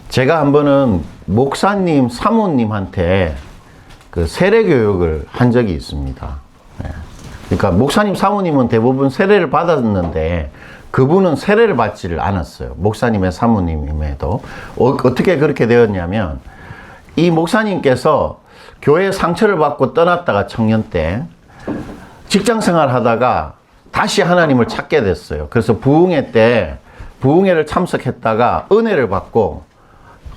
제가 한 번은 목사님, 사모님한테 세례 교육을 한 적이 있습니다. 그러니까 목사님, 사모님은 대부분 세례를 받았는데 그분은 세례를 받지를 않았어요. 목사님의 사모님임에도. 어떻게 그렇게 되었냐면 이 목사님께서 교회 상처를 받고 떠났다가 청년 때 직장 생활 하다가 다시 하나님을 찾게 됐어요. 그래서 부흥회 때 부흥회를 참석했다가 은혜를 받고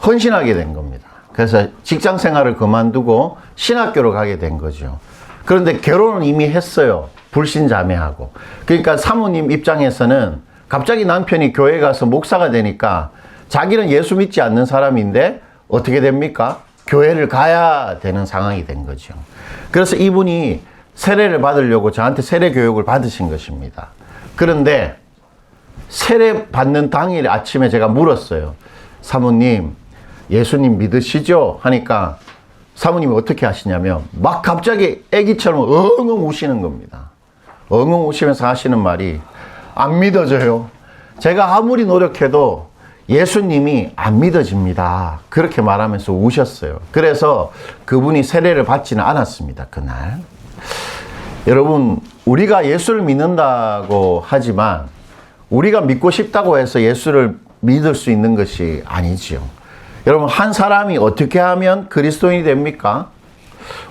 헌신하게 된 겁니다. 그래서 직장 생활을 그만두고 신학교로 가게 된 거죠. 그런데 결혼은 이미 했어요. 불신자매하고. 그러니까 사모님 입장에서는 갑자기 남편이 교회 가서 목사가 되니까 자기는 예수 믿지 않는 사람인데 어떻게 됩니까? 교회를 가야 되는 상황이 된 거죠. 그래서 이분이 세례를 받으려고 저한테 세례 교육을 받으신 것입니다. 그런데 세례 받는 당일 아침에 제가 물었어요. 사모님, 예수님 믿으시죠? 하니까 사모님이 어떻게 하시냐면 막 갑자기 애기처럼 엉엉 우시는 겁니다. 엉엉 우시면서 하시는 말이 안 믿어져요. 제가 아무리 노력해도 예수님이 안 믿어집니다. 그렇게 말하면서 우셨어요. 그래서 그분이 세례를 받지는 않았습니다. 그날. 여러분, 우리가 예수를 믿는다고 하지만 우리가 믿고 싶다고 해서 예수를 믿을 수 있는 것이 아니지요. 여러분, 한 사람이 어떻게 하면 그리스도인이 됩니까?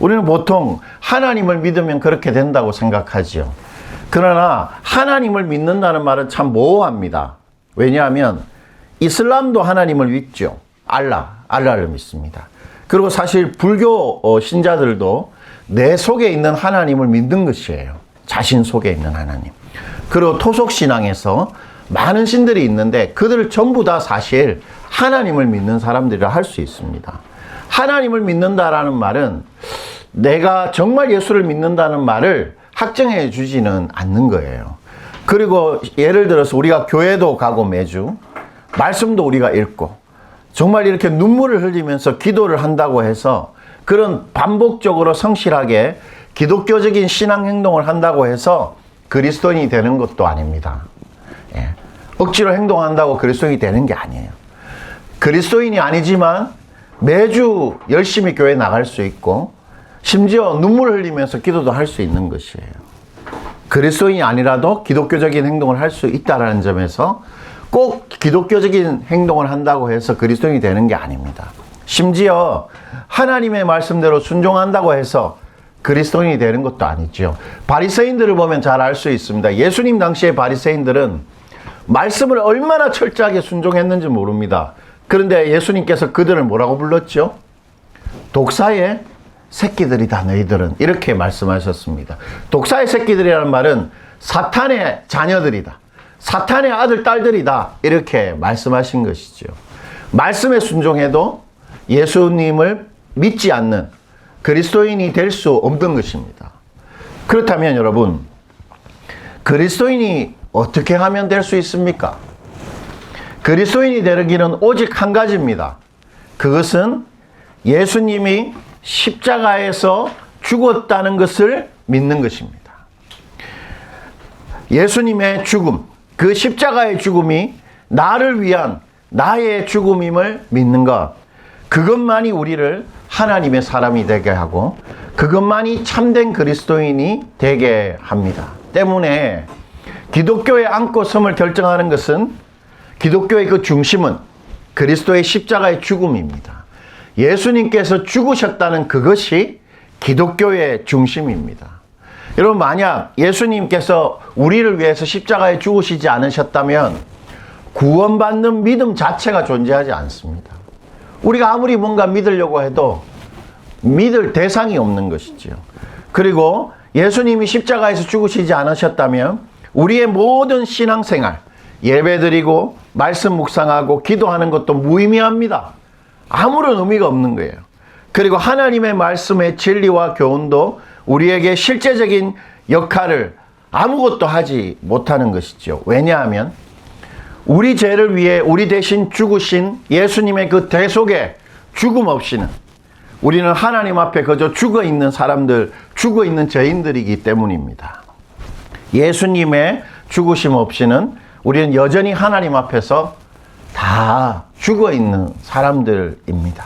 우리는 보통 하나님을 믿으면 그렇게 된다고 생각하지요. 그러나 하나님을 믿는다는 말은 참 모호합니다. 왜냐하면 이슬람도 하나님을 믿죠. 알라를 믿습니다. 그리고 사실 불교 신자들도 내 속에 있는 하나님을 믿는 것이에요. 자신 속에 있는 하나님. 그리고 토속신앙에서 많은 신들이 있는데 그들 전부 다 사실 하나님을 믿는 사람들이라 할 수 있습니다. 하나님을 믿는다라는 말은 내가 정말 예수를 믿는다는 말을 확정해 주지는 않는 거예요. 그리고 예를 들어서 우리가 교회도 가고 매주 말씀도 우리가 읽고 정말 이렇게 눈물을 흘리면서 기도를 한다고 해서 그런 반복적으로 성실하게 기독교적인 신앙 행동을 한다고 해서 그리스도인이 되는 것도 아닙니다. 예. 억지로 행동한다고 그리스도인이 되는 게 아니에요. 그리스도인이 아니지만 매주 열심히 교회 나갈 수 있고 심지어 눈물을 흘리면서 기도도 할 수 있는 것이에요. 그리스도인이 아니라도 기독교적인 행동을 할 수 있다는 점에서 꼭 기독교적인 행동을 한다고 해서 그리스도인이 되는 게 아닙니다. 심지어 하나님의 말씀대로 순종한다고 해서 그리스도인이 되는 것도 아니죠. 바리새인들을 보면 잘 알 수 있습니다. 예수님 당시의 바리새인들은 말씀을 얼마나 철저하게 순종했는지 모릅니다. 그런데 예수님께서 그들을 뭐라고 불렀죠? 독사의 새끼들이다 너희들은, 이렇게 말씀하셨습니다. 독사의 새끼들이라는 말은 사탄의 자녀들이다, 사탄의 아들 딸들이다, 이렇게 말씀하신 것이죠. 말씀에 순종해도 예수님을 믿지 않는 그리스도인이 될 수 없는 것입니다. 그렇다면 여러분, 그리스도인이 어떻게 하면 될 수 있습니까? 그리스도인이 되는 길은 오직 한 가지입니다. 그것은 예수님이 십자가에서 죽었다는 것을 믿는 것입니다. 예수님의 죽음, 그 십자가의 죽음이 나를 위한 나의 죽음임을 믿는 것, 그것만이 우리를 하나님의 사람이 되게 하고 그것만이 참된 그리스도인이 되게 합니다. 때문에 기독교에 앉고 섬을 결정하는 것은 기독교의 그 중심은 그리스도의 십자가의 죽음입니다. 예수님께서 죽으셨다는 그것이 기독교의 중심입니다. 여러분, 만약 예수님께서 우리를 위해서 십자가에 죽으시지 않으셨다면 구원받는 믿음 자체가 존재하지 않습니다. 우리가 아무리 뭔가 믿으려고 해도 믿을 대상이 없는 것이지요. 그리고 예수님이 십자가에서 죽으시지 않으셨다면 우리의 모든 신앙생활, 예배드리고 말씀 묵상하고 기도하는 것도 무의미합니다. 아무런 의미가 없는 거예요. 그리고 하나님의 말씀의 진리와 교훈도 우리에게 실제적인 역할을 아무것도 하지 못하는 것이죠. 왜냐하면 우리 죄를 위해 우리 대신 죽으신 예수님의 그 대속의 죽음 없이는 우리는 하나님 앞에 그저 죽어있는 사람들, 죽어있는 죄인들이기 때문입니다. 예수님의 죽으심 없이는 우리는 여전히 하나님 앞에서 다 죽어 있는 사람들입니다.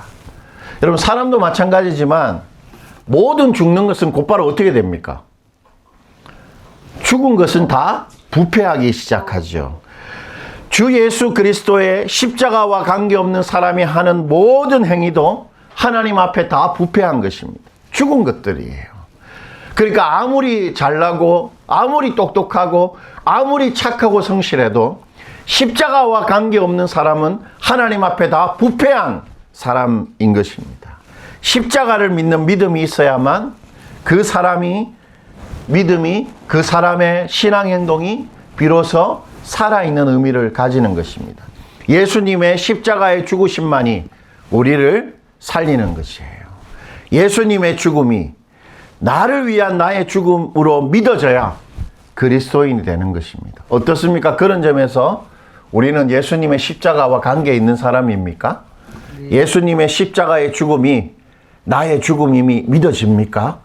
여러분, 사람도 마찬가지지만 모든 죽는 것은 곧바로 어떻게 됩니까? 죽은 것은 다 부패하기 시작하죠. 주 예수 그리스도의 십자가와 관계없는 사람이 하는 모든 행위도 하나님 앞에 다 부패한 것입니다. 죽은 것들이에요. 그러니까 아무리 잘나고 아무리 똑똑하고 아무리 착하고 성실해도 십자가와 관계없는 사람은 하나님 앞에 다 부패한 사람인 것입니다. 십자가를 믿는 믿음이 있어야만 그 사람이 믿음이 그 사람의 신앙 행동이 비로소 살아있는 의미를 가지는 것입니다. 예수님의 십자가의 죽으심만이 우리를 살리는 것이에요. 예수님의 죽음이 나를 위한 나의 죽음으로 믿어져야 그리스도인이 되는 것입니다. 어떻습니까? 그런 점에서 우리는 예수님의 십자가와 관계 있는 사람입니까? 예수님의 십자가의 죽음이 나의 죽음임이 믿어집니까?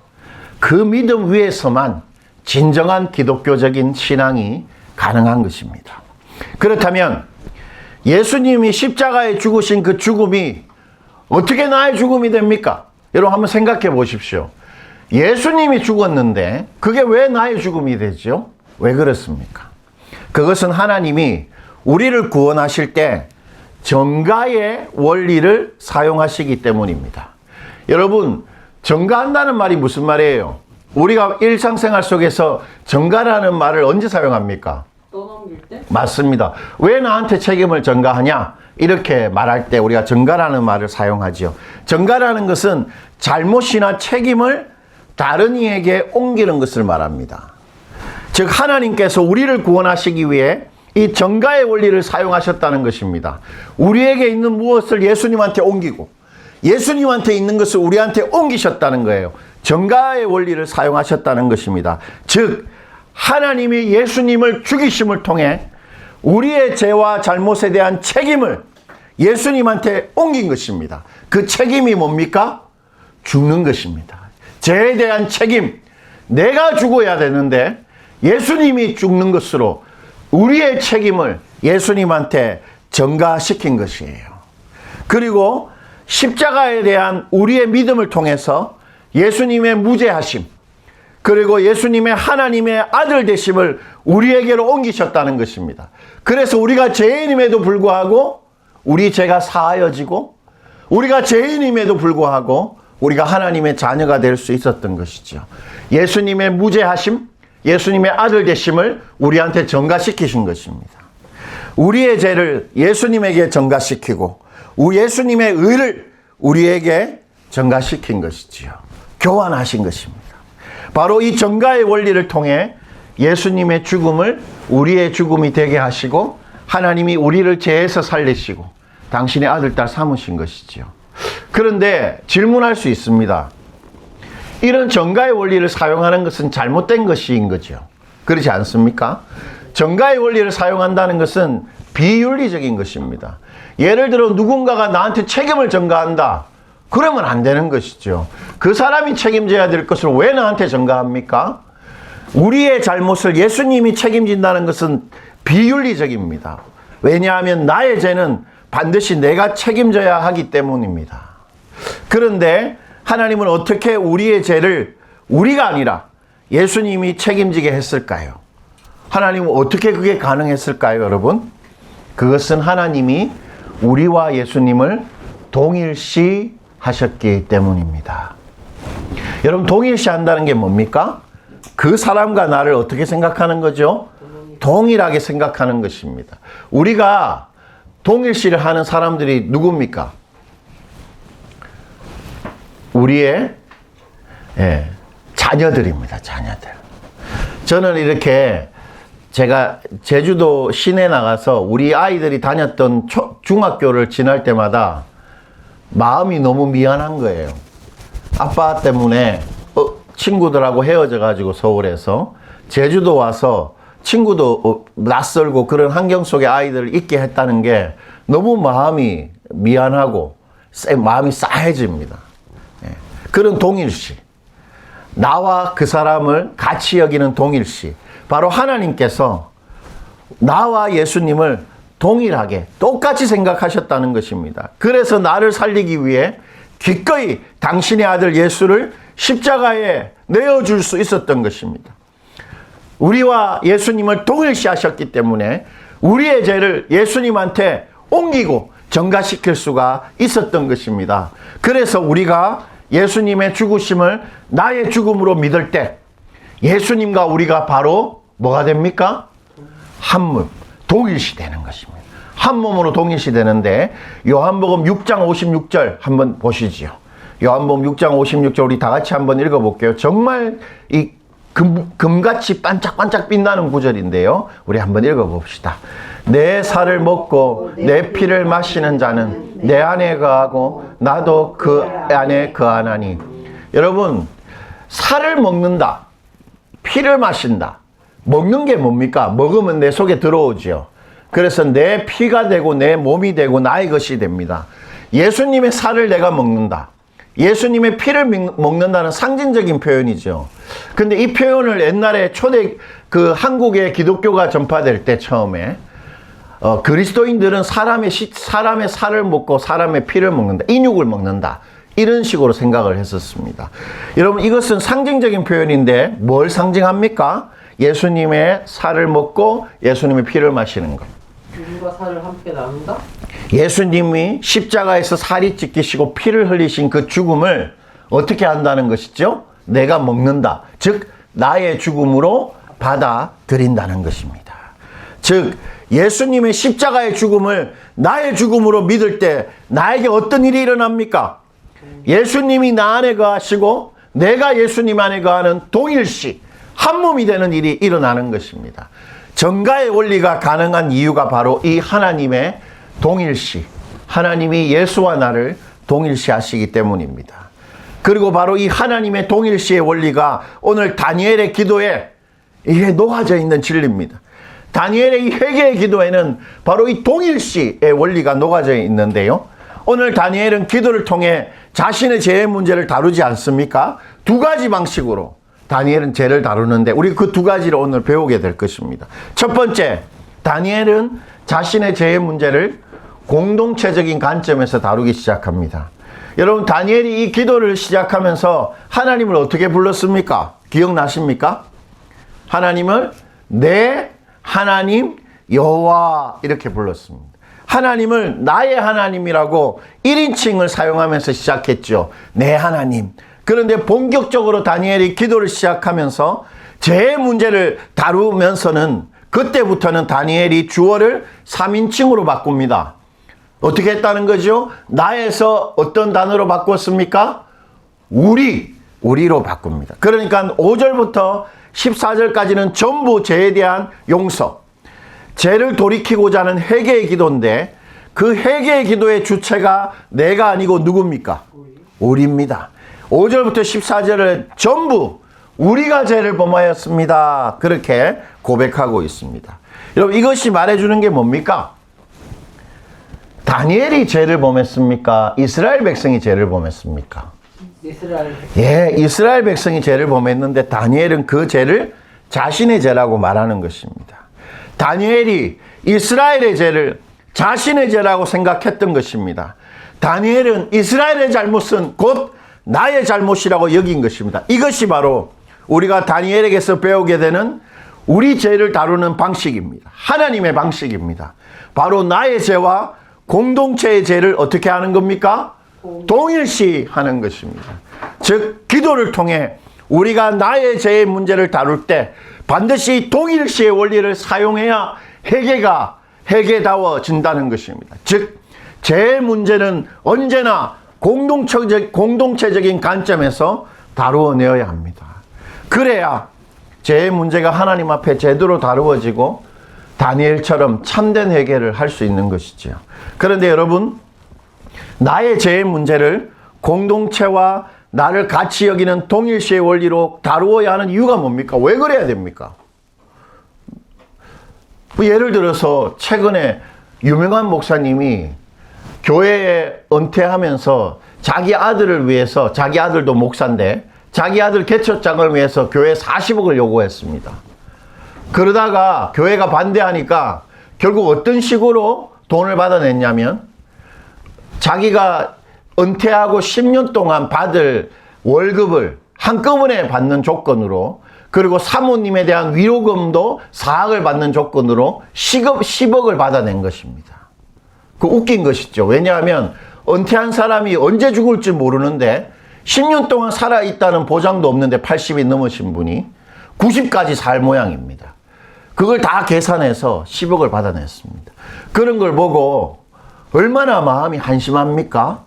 그 믿음 위에서만 진정한 기독교적인 신앙이 가능한 것입니다. 그렇다면 예수님이 십자가에 죽으신 그 죽음이 어떻게 나의 죽음이 됩니까? 여러분 한번 생각해 보십시오. 예수님이 죽었는데 그게 왜 나의 죽음이 되죠? 왜 그렇습니까? 그것은 하나님이 우리를 구원하실 때 정가의 원리를 사용하시기 때문입니다. 여러분, 정가한다는 말이 무슨 말이에요? 우리가 일상생활 속에서 정가라는 말을 언제 사용합니까? 떠넘길 때? 맞습니다. 왜 나한테 책임을 전가하냐? 이렇게 말할 때 우리가 정가라는 말을 사용하죠. 정가라는 것은 잘못이나 책임을 다른 이에게 옮기는 것을 말합니다. 즉 하나님께서 우리를 구원하시기 위해 이 정가의 원리를 사용하셨다는 것입니다. 우리에게 있는 무엇을 예수님한테 옮기고 예수님한테 있는 것을 우리한테 옮기셨다는 거예요. 정가의 원리를 사용하셨다는 것입니다. 즉 하나님이 예수님을 죽이심을 통해 우리의 죄와 잘못에 대한 책임을 예수님한테 옮긴 것입니다. 그 책임이 뭡니까? 죽는 것입니다. 죄에 대한 책임, 내가 죽어야 되는데 예수님이 죽는 것으로 우리의 책임을 예수님한테 전가시킨 것이에요. 그리고 십자가에 대한 우리의 믿음을 통해서 예수님의 무죄하심, 그리고 예수님의 하나님의 아들 되심을 우리에게로 옮기셨다는 것입니다. 그래서 우리가 죄인임에도 불구하고 우리 죄가 사하여지고 우리가 죄인임에도 불구하고 우리가 하나님의 자녀가 될 수 있었던 것이죠. 예수님의 무죄하심, 예수님의 아들 되심을 우리한테 전가시키신 것입니다. 우리의 죄를 예수님에게 전가시키고 예수님의 의를 우리에게 전가시킨 것이지요. 교환하신 것입니다. 바로 이 전가의 원리를 통해 예수님의 죽음을 우리의 죽음이 되게 하시고 하나님이 우리를 죄에서 살리시고 당신의 아들, 딸 삼으신 것이지요. 그런데 질문할 수 있습니다. 이런 정가의 원리를 사용하는 것은 잘못된 것인 거죠. 그렇지 않습니까? 정가의 원리를 사용한다는 것은 비윤리적인 것입니다. 예를 들어 누군가가 나한테 책임을 전가한다. 그러면 안 되는 것이죠. 그 사람이 책임져야 될 것을 왜 나한테 전가합니까? 우리의 잘못을 예수님이 책임진다는 것은 비윤리적입니다. 왜냐하면 나의 죄는 반드시 내가 책임져야 하기 때문입니다. 그런데 하나님은 어떻게 우리의 죄를 우리가 아니라 예수님이 책임지게 했을까요? 하나님은 어떻게 그게 가능했을까요, 여러분? 그것은 하나님이 우리와 예수님을 동일시 하셨기 때문입니다. 여러분, 동일시 한다는 게 뭡니까? 그 사람과 나를 어떻게 생각하는 거죠? 동일하게 생각하는 것입니다. 우리가 동일시를 하는 사람들이 누굽니까? 우리의 자녀들입니다. 자녀들. 저는 이렇게 제가 제주도 시내 나가서 우리 아이들이 다녔던 중학교를 지날 때마다 마음이 너무 미안한 거예요. 아빠 때문에 친구들하고 헤어져 가지고 서울에서 제주도 와서 친구도 낯설고 그런 환경 속에 아이들을 있게 했다는 게 너무 마음이 미안하고 마음이 싸해집니다. 그런 동일시, 나와 그 사람을 같이 여기는 동일시, 바로 하나님께서 나와 예수님을 동일하게 똑같이 생각하셨다는 것입니다. 그래서 나를 살리기 위해 기꺼이 당신의 아들 예수를 십자가에 내어줄 수 있었던 것입니다. 우리와 예수님을 동일시하셨기 때문에 우리의 죄를 예수님한테 옮기고 전가시킬 수가 있었던 것입니다. 그래서 우리가 예수님의 죽으심을 나의 죽음으로 믿을 때 예수님과 우리가 바로 뭐가 됩니까? 한 몸, 동일시 되는 것입니다. 한 몸으로 동일시 되는데 요한복음 6장 56절 한번 보시지요. 요한복음 6장 56절 우리 다 같이 한번 읽어볼게요. 정말 이 금같이 반짝반짝 빛나는 구절인데요. 우리 한번 읽어봅시다. 내 살을 먹고 내 피를 마시는 자는 내 안에 거하고 나도 그 안에 거하나니. 여러분, 살을 먹는다, 피를 마신다. 먹는 게 뭡니까? 먹으면 내 속에 들어오죠. 그래서 내 피가 되고 내 몸이 되고 나의 것이 됩니다. 예수님의 살을 내가 먹는다, 예수님의 피를 먹는다는 상징적인 표현이죠. 근데 이 표현을 옛날에 초대 한국의 기독교가 전파될 때 처음에 그리스도인들은 사람의 살을 먹고 사람의 피를 먹는다, 인육을 먹는다, 이런 식으로 생각을 했었습니다. 여러분, 이것은 상징적인 표현인데 뭘 상징합니까? 예수님의 살을 먹고 예수님의 피를 마시는 것. 죽음과 살을 함께 나눈다? 예수님이 십자가에서 살이 찢기시고 피를 흘리신 그 죽음을 어떻게 한다는 것이죠? 내가 먹는다. 즉 나의 죽음으로 받아들인다는 것입니다. 즉 예수님의 십자가의 죽음을 나의 죽음으로 믿을 때 나에게 어떤 일이 일어납니까? 예수님이 나 안에 거하시고 내가 예수님 안에 거하는 동일시, 한 몸이 되는 일이 일어나는 것입니다. 전가의 원리가 가능한 이유가 바로 이 하나님의 동일시, 하나님이 예수와 나를 동일시하시기 때문입니다. 그리고 바로 이 하나님의 동일시의 원리가 오늘 다니엘의 기도에 이게 녹아져 있는 진리입니다. 다니엘의 이 회개의 기도에는 바로 이 동일시의 원리가 녹아져 있는데요. 오늘 다니엘은 기도를 통해 자신의 죄의 문제를 다루지 않습니까? 두 가지 방식으로 다니엘은 죄를 다루는데 우리 그 두 가지를 오늘 배우게 될 것입니다. 첫 번째, 다니엘은 자신의 죄의 문제를 공동체적인 관점에서 다루기 시작합니다. 여러분, 다니엘이 이 기도를 시작하면서 하나님을 어떻게 불렀습니까? 기억나십니까? 하나님을 내 하나님 여호와 이렇게 불렀습니다. 하나님을 나의 하나님이라고 1인칭을 사용하면서 시작했죠. 내 하나님. 그런데 본격적으로 다니엘이 기도를 시작하면서 죄의 문제를 다루면서는 그때부터는 다니엘이 주어를 3인칭으로 바꿉니다. 어떻게 했다는 거죠? 나에서 어떤 단어로 바꿨습니까? 우리로 바꿉니다. 그러니까 5절부터 14절까지는 전부 죄에 대한 용서, 죄를 돌이키고자 하는 회개의 기도인데 그 회개의 기도의 주체가 내가 아니고 누굽니까? 우리입니다. 5절부터 14절은 전부 우리가 죄를 범하였습니다. 그렇게 고백하고 있습니다. 여러분, 이것이 말해주는 게 뭡니까? 다니엘이 죄를 범했습니까? 이스라엘 백성이 죄를 범했습니까? 이스라엘. 예, 이스라엘 백성이 죄를 범했는데 다니엘은 그 죄를 자신의 죄라고 말하는 것입니다. 다니엘이 이스라엘의 죄를 자신의 죄라고 생각했던 것입니다. 다니엘은 이스라엘의 잘못은 곧 나의 잘못이라고 여긴 것입니다. 이것이 바로 우리가 다니엘에게서 배우게 되는 우리 죄를 다루는 방식입니다. 하나님의 방식입니다. 바로 나의 죄와 공동체의 죄를 어떻게 하는 겁니까? 동일시하는 것입니다. 즉 기도를 통해 우리가 나의 죄의 문제를 다룰 때 반드시 동일시의 원리를 사용해야 회개가 회개다워진다는 것입니다. 즉 죄의 문제는 언제나 공동체적인 관점에서 다루어내어야 합니다. 그래야 죄의 문제가 하나님 앞에 제대로 다루어지고 다니엘처럼 참된 회개를 할 수 있는 것이죠. 그런데 여러분, 나의 죄의 문제를 공동체와 나를 같이 여기는 동일시의 원리로 다루어야 하는 이유가 뭡니까? 왜 그래야 됩니까? 예를 들어서 최근에 유명한 목사님이 교회에 은퇴하면서 자기 아들을 위해서, 자기 아들도 목사인데 자기 아들 개척장을 위해서 교회 40억을 요구했습니다. 그러다가 교회가 반대하니까 결국 어떤 식으로 돈을 받아냈냐면 자기가 은퇴하고 10년 동안 받을 월급을 한꺼번에 받는 조건으로, 그리고 사모님에 대한 위로금도 4억을 받는 조건으로 10억을 받아낸 것입니다. 그 웃긴 것이죠. 왜냐하면 은퇴한 사람이 언제 죽을지 모르는데 10년 동안 살아있다는 보장도 없는데 80이 넘으신 분이 90까지 살 모양입니다. 그걸 다 계산해서 10억을 받아냈습니다. 그런 걸 보고 얼마나 마음이 한심합니까?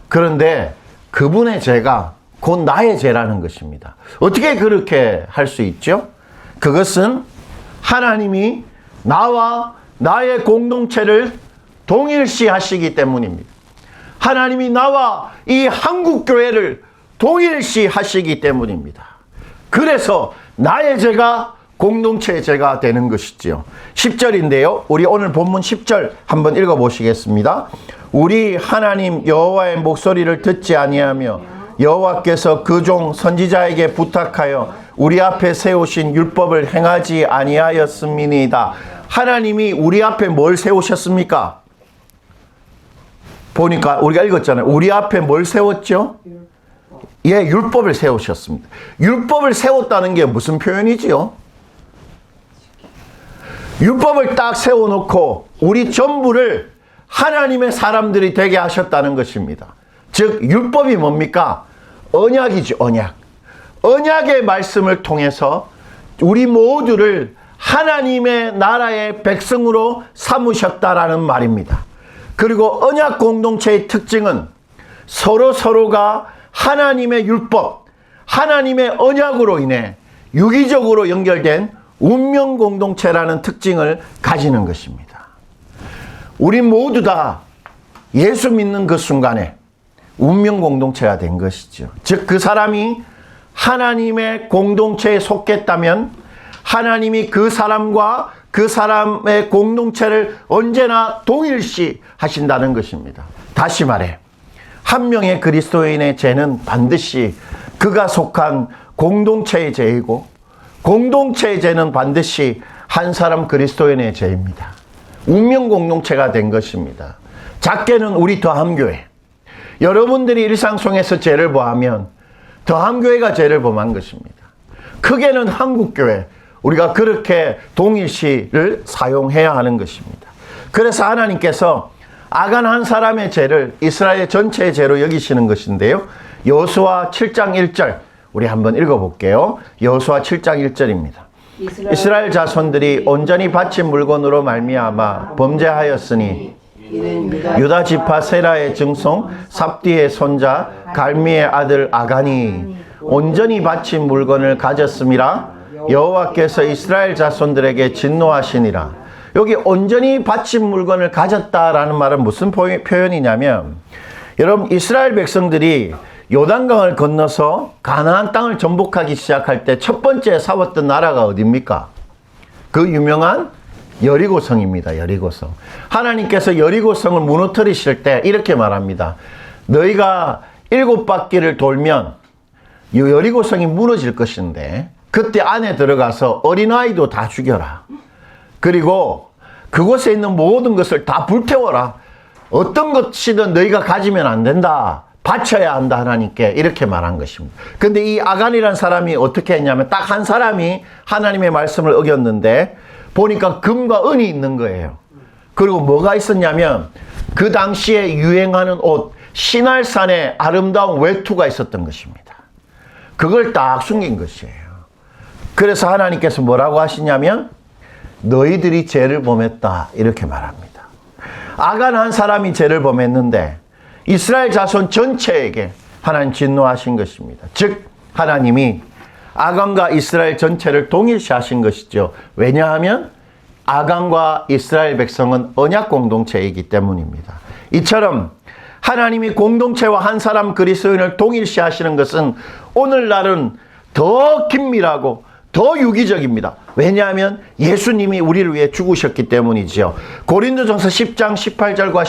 그런데 그분의 죄가 곧 나의 죄라는 것입니다. 어떻게 그렇게 할 수 있죠? 그것은 하나님이 나와 나의 공동체를 동일시 하시기 때문입니다. 하나님이 나와 이 한국교회를 동일시 하시기 때문입니다. 그래서 나의 죄가 공동체의 죄가 되는 것이지요. 10절인데요. 우리 오늘 본문 10절 한번 읽어보시겠습니다. 우리 하나님 여호와의 목소리를 듣지 아니하며 여호와께서 그 종 선지자에게 부탁하여 우리 앞에 세우신 율법을 행하지 아니하였음이니이다. 하나님이 우리 앞에 뭘 세우셨습니까? 보니까 우리가 읽었잖아요. 우리 앞에 뭘 세웠죠? 예, 율법을 세우셨습니다. 율법을 세웠다는 게 무슨 표현이지요? 율법을 딱 세워놓고 우리 전부를 하나님의 사람들이 되게 하셨다는 것입니다. 즉 율법이 뭡니까? 언약이죠. 언약. 언약의 말씀을 통해서 우리 모두를 하나님의 나라의 백성으로 삼으셨다라는 말입니다. 그리고 언약 공동체의 특징은 서로가 하나님의 율법, 하나님의 언약으로 인해 유기적으로 연결된 운명 공동체라는 특징을 가지는 것입니다. 우리 모두 다 예수 믿는 그 순간에 운명 공동체가 된 것이죠. 즉 그 사람이 하나님의 공동체에 속했다면 하나님이 그 사람과 그 사람의 공동체를 언제나 동일시 하신다는 것입니다. 다시 말해 한 명의 그리스도인의 죄는 반드시 그가 속한 공동체의 죄이고 공동체의 죄는 반드시 한 사람 그리스도인의 죄입니다. 운명 공동체가 된 것입니다. 작게는 우리 더함교회, 여러분들이 일상 속에서 죄를 범하면 더함교회가 죄를 범한 것입니다. 크게는 한국교회, 우리가 그렇게 동일시를 사용해야 하는 것입니다. 그래서 하나님께서 아간 한 사람의 죄를 이스라엘 전체의 죄로 여기시는 것인데요. 여호수아 7장 1절 우리 한번 읽어볼게요. 여호수아 7장 1절입니다. 이스라엘 자손들이 온전히 바친 물건으로 말미암아 범죄하였으니 유다 지파 세라의 증손 삽디의 손자 갈미의 아들 아간이 온전히 바친 물건을 가졌음이라 여호와께서 이스라엘 자손들에게 진노하시니라. 여기 온전히 바친 물건을 가졌다라는 말은 무슨 표현이냐면, 여러분 이스라엘 백성들이 요단강을 건너서 가나안 땅을 정복하기 시작할 때 첫 번째 싸웠던 나라가 어디입니까? 그 유명한 여리고성입니다. 여리고성. 하나님께서 여리고성을 무너뜨리실 때 이렇게 말합니다. 너희가 7바퀴를 돌면 이 여리고성이 무너질 것인데 그때 안에 들어가서 어린아이도 다 죽여라. 그리고 그곳에 있는 모든 것을 다 불태워라. 어떤 것이든 너희가 가지면 안 된다. 바쳐야 한다. 하나님께 이렇게 말한 것입니다. 근데 이 아간이라는 사람이 어떻게 했냐면 딱 한 사람이 하나님의 말씀을 어겼는데 보니까 금과 은이 있는 거예요. 그리고 뭐가 있었냐면 그 당시에 유행하는 옷, 시날산에 아름다운 외투가 있었던 것입니다. 그걸 딱 숨긴 것이에요. 그래서 하나님께서 뭐라고 하시냐면 너희들이 죄를 범했다 이렇게 말합니다. 아간 한 사람이 죄를 범했는데 이스라엘 자손 전체에게 하나님 진노하신 것입니다. 즉 하나님이 아간과 이스라엘 전체를 동일시하신 것이죠. 왜냐하면 아간과 이스라엘 백성은 언약 공동체이기 때문입니다. 이처럼 하나님이 공동체와 한 사람 그리스도인을 동일시하시는 것은 오늘날은 더 긴밀하고 더 유기적입니다. 왜냐하면 예수님이 우리를 위해 죽으셨기 때문이죠. 고린도전서 10장 18절과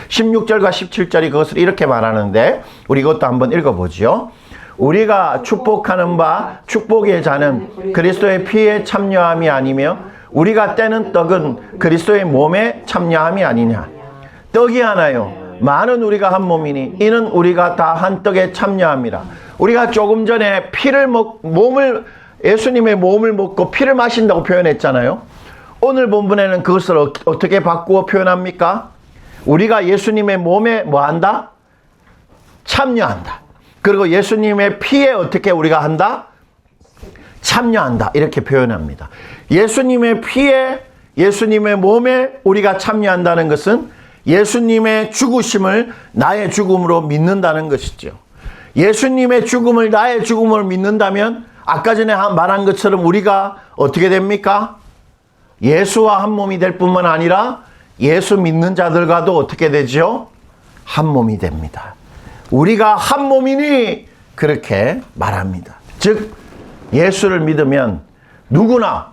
16절과 17절이 그것을 이렇게 말하는데 우리 이것도 한번 읽어보죠. 우리가 축복하는 바 축복의 자는 그리스도의 피에 참여함이 아니며 우리가 떼는 떡은 그리스도의 몸에 참여함이 아니냐. 떡이 하나요, 많은 우리가 한 몸이니 이는 우리가 다 한 떡에 참여함이라. 우리가 조금 전에 예수님의 몸을 먹고 피를 마신다고 표현했잖아요. 오늘 본문에는 그것을 어떻게 바꾸어 표현합니까? 우리가 예수님의 몸에 뭐 한다? 참여한다. 그리고 예수님의 피에 어떻게 우리가 한다? 참여한다. 이렇게 표현합니다. 예수님의 피에, 예수님의 몸에 우리가 참여한다는 것은 예수님의 죽으심을 나의 죽음으로 믿는다는 것이죠. 예수님의 죽음을 나의 죽음으로 믿는다면 아까 전에 말한 것처럼 우리가 어떻게 됩니까? 예수와 한 몸이 될 뿐만 아니라 예수 믿는 자들과도 어떻게 되죠? 한 몸이 됩니다. 우리가 한 몸이니 그렇게 말합니다. 즉 예수를 믿으면 누구나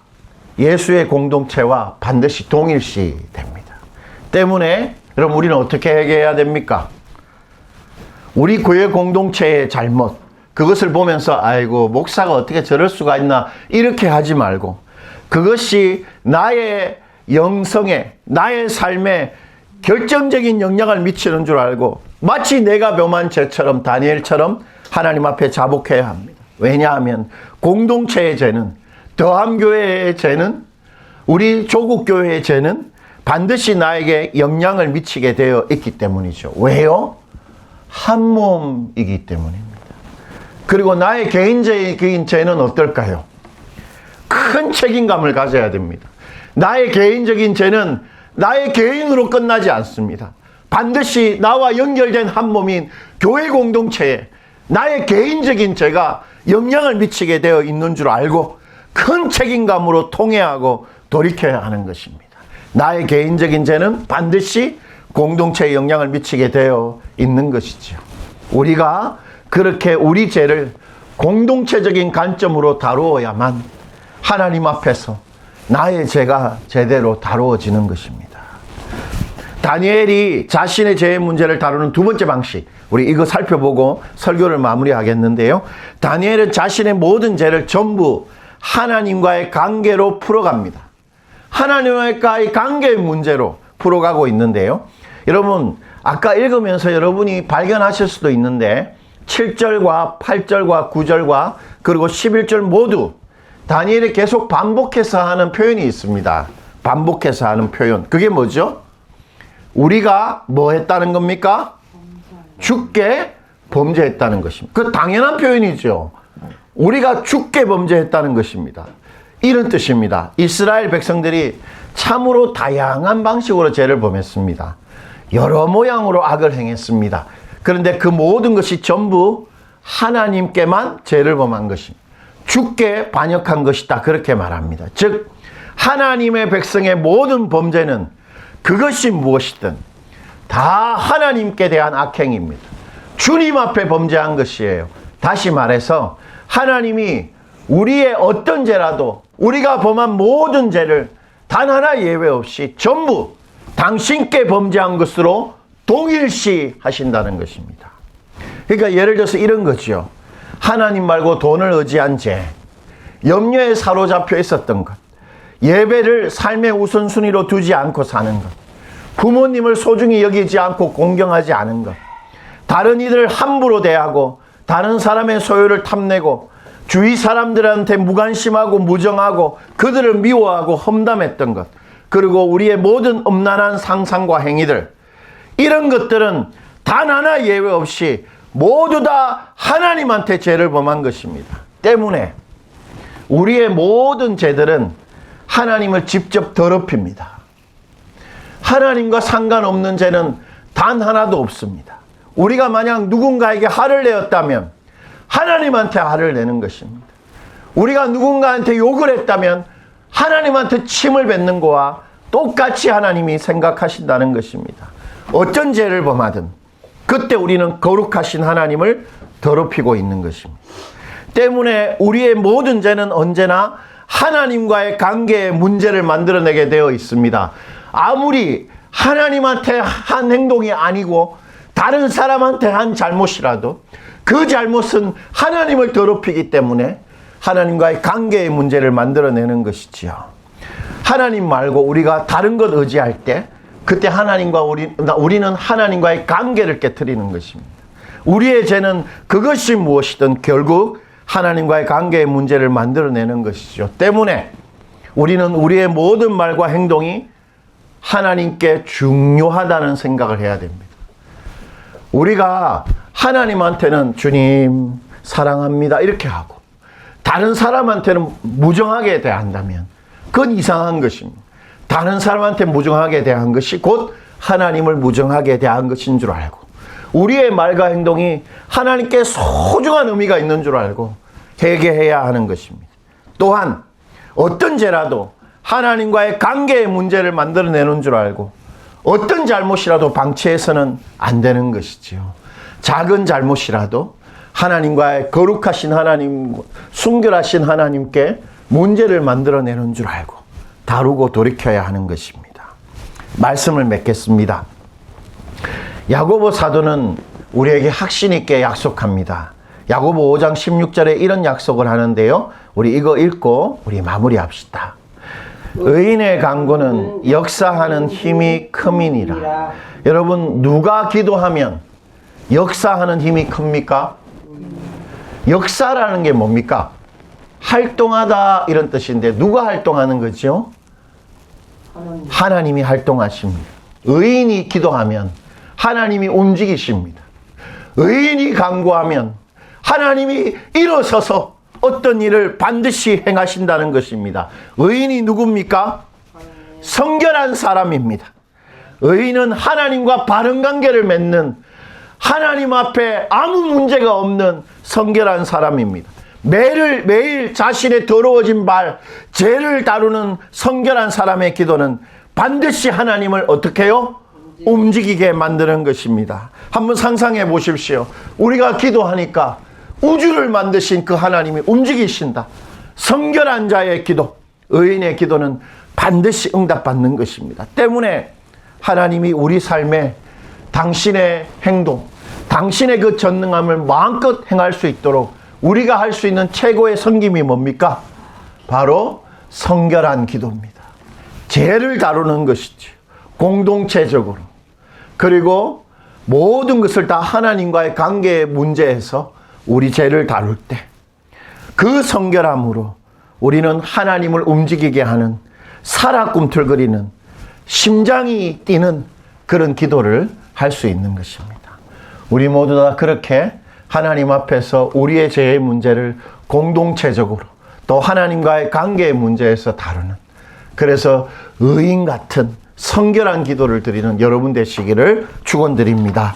예수의 공동체와 반드시 동일시 됩니다. 때문에 여러분 우리는 어떻게 해야 됩니까? 우리 교회 공동체의 잘못, 그것을 보면서 아이고 목사가 어떻게 저럴 수가 있나 이렇게 하지 말고, 그것이 나의 영성에, 나의 삶에 결정적인 영향을 미치는 줄 알고 마치 내가 범한 죄처럼, 다니엘처럼 하나님 앞에 자복해야 합니다. 왜냐하면 공동체의 죄는, 더함교회의 죄는, 우리 조국교회의 죄는 반드시 나에게 영향을 미치게 되어 있기 때문이죠. 왜요? 한 몸이기 때문입니다. 그리고 나의 개인적인 죄는 어떨까요? 큰 책임감을 가져야 됩니다. 나의 개인적인 죄는 나의 개인으로 끝나지 않습니다. 반드시 나와 연결된 한 몸인 교회 공동체에 나의 개인적인 죄가 영향을 미치게 되어 있는 줄 알고 큰 책임감으로 통회하고 돌이켜야 하는 것입니다. 나의 개인적인 죄는 반드시 공동체에 영향을 미치게 되어 있는 것이죠. 우리가 그렇게 우리 죄를 공동체적인 관점으로 다루어야만 하나님 앞에서 나의 죄가 제대로 다루어지는 것입니다. 다니엘이 자신의 죄의 문제를 다루는 두 번째 방식, 우리 이거 살펴보고 설교를 마무리하겠는데요. 다니엘은 자신의 모든 죄를 전부 하나님과의 관계로 풀어갑니다. 하나님과의 관계의 문제로 풀어가고 있는데요. 여러분 아까 읽으면서 여러분이 발견하실 수도 있는데 7절과 8절과 9절과 그리고 11절 모두 다니엘이 계속 반복해서 하는 표현이 있습니다. 반복해서 하는 표현. 그게 뭐죠? 우리가 뭐 했다는 겁니까? 죽게 범죄했다는 것입니다. 그 당연한 표현이죠. 우리가 죽게 범죄했다는 것입니다. 이런 뜻입니다. 이스라엘 백성들이 참으로 다양한 방식으로 죄를 범했습니다. 여러 모양으로 악을 행했습니다. 그런데 그 모든 것이 전부 하나님께만 죄를 범한 것입니다. 죽게 반역한 것이다. 그렇게 말합니다. 즉 하나님의 백성의 모든 범죄는 그것이 무엇이든 다 하나님께 대한 악행입니다. 주님 앞에 범죄한 것이에요. 다시 말해서 하나님이 우리의 어떤 죄라도 우리가 범한 모든 죄를 단 하나 예외 없이 전부 당신께 범죄한 것으로 동일시 하신다는 것입니다. 그러니까 예를 들어서 이런 거죠. 하나님 말고 돈을 의지한 죄, 염려에 사로잡혀 있었던 것, 예배를 삶의 우선순위로 두지 않고 사는 것, 부모님을 소중히 여기지 않고 공경하지 않은 것, 다른 이들을 함부로 대하고 다른 사람의 소유를 탐내고 주위 사람들한테 무관심하고 무정하고 그들을 미워하고 험담했던 것, 그리고 우리의 모든 음란한 상상과 행위들, 이런 것들은 단 하나 예외 없이 모두 다 하나님한테 죄를 범한 것입니다. 때문에 우리의 모든 죄들은 하나님을 직접 더럽힙니다. 하나님과 상관없는 죄는 단 하나도 없습니다. 우리가 만약 누군가에게 화를 내었다면 하나님한테 화를 내는 것입니다. 우리가 누군가한테 욕을 했다면 하나님한테 침을 뱉는 거와 똑같이 하나님이 생각하신다는 것입니다. 어떤 죄를 범하든 그때 우리는 거룩하신 하나님을 더럽히고 있는 것입니다. 때문에 우리의 모든 죄는 언제나 하나님과의 관계의 문제를 만들어내게 되어 있습니다. 아무리 하나님한테 한 행동이 아니고 다른 사람한테 한 잘못이라도 그 잘못은 하나님을 더럽히기 때문에 하나님과의 관계의 문제를 만들어내는 것이지요. 하나님 말고 우리가 다른 것 의지할 때 그때 하나님과 우리는 하나님과의 관계를 깨트리는 것입니다. 우리의 죄는 그것이 무엇이든 결국 하나님과의 관계의 문제를 만들어내는 것이죠. 때문에 우리는 우리의 모든 말과 행동이 하나님께 중요하다는 생각을 해야 됩니다. 우리가 하나님한테는 주님 사랑합니다 이렇게 하고 다른 사람한테는 무정하게 대한다면 그건 이상한 것입니다. 다른 사람한테 무정하게 대한 것이 곧 하나님을 무정하게 대한 것인 줄 알고 우리의 말과 행동이 하나님께 소중한 의미가 있는 줄 알고 회개해야 하는 것입니다. 또한 어떤 죄라도 하나님과의 관계의 문제를 만들어내는 줄 알고 어떤 잘못이라도 방치해서는 안 되는 것이지요. 작은 잘못이라도 하나님과의 거룩하신 하나님, 순결하신 하나님께 문제를 만들어내는 줄 알고 다루고 돌이켜야 하는 것입니다. 말씀을 맺겠습니다. 야고보 사도는 우리에게 확신 있게 약속합니다. 야고보 5장 16절에 이런 약속을 하는데요. 우리 이거 읽고 우리 마무리합시다. 의인의 간구는 역사하는 힘이 큼이니라. 여러분 누가 기도하면 역사하는 힘이 큽니까? 역사라는 게 뭡니까? 활동하다 이런 뜻인데 누가 활동하는 거죠? 하나님이 활동하십니다. 의인이 기도하면 하나님이 움직이십니다. 의인이 간구하면 하나님이 일어서서 어떤 일을 반드시 행하신다는 것입니다. 의인이 누굽니까? 성결한 사람입니다. 의인은 하나님과 바른 관계를 맺는 하나님 앞에 아무 문제가 없는 성결한 사람입니다. 매일 자신의 더러워진 발, 죄를 다루는 성결한 사람의 기도는 반드시 하나님을 어떻게 해요? 움직이게 만드는 것입니다. 한번 상상해 보십시오. 우리가 기도하니까 우주를 만드신 그 하나님이 움직이신다. 성결한 자의 기도, 의인의 기도는 반드시 응답받는 것입니다. 때문에 하나님이 우리 삶에 당신의 행동, 당신의 그 전능함을 마음껏 행할 수 있도록 우리가 할 수 있는 최고의 섬김이 뭡니까? 바로 성결한 기도입니다. 죄를 다루는 것이죠. 공동체적으로. 그리고 모든 것을 다 하나님과의 관계의 문제에서 우리 죄를 다룰 때 그 성결함으로 우리는 하나님을 움직이게 하는 살아 꿈틀거리는 심장이 뛰는 그런 기도를 할 수 있는 것입니다. 우리 모두 다 그렇게 하나님 앞에서 우리의 죄의 문제를 공동체적으로 또 하나님과의 관계의 문제에서 다루는 그래서 의인 같은 성결한 기도를 드리는 여러분 되시기를 축원드립니다.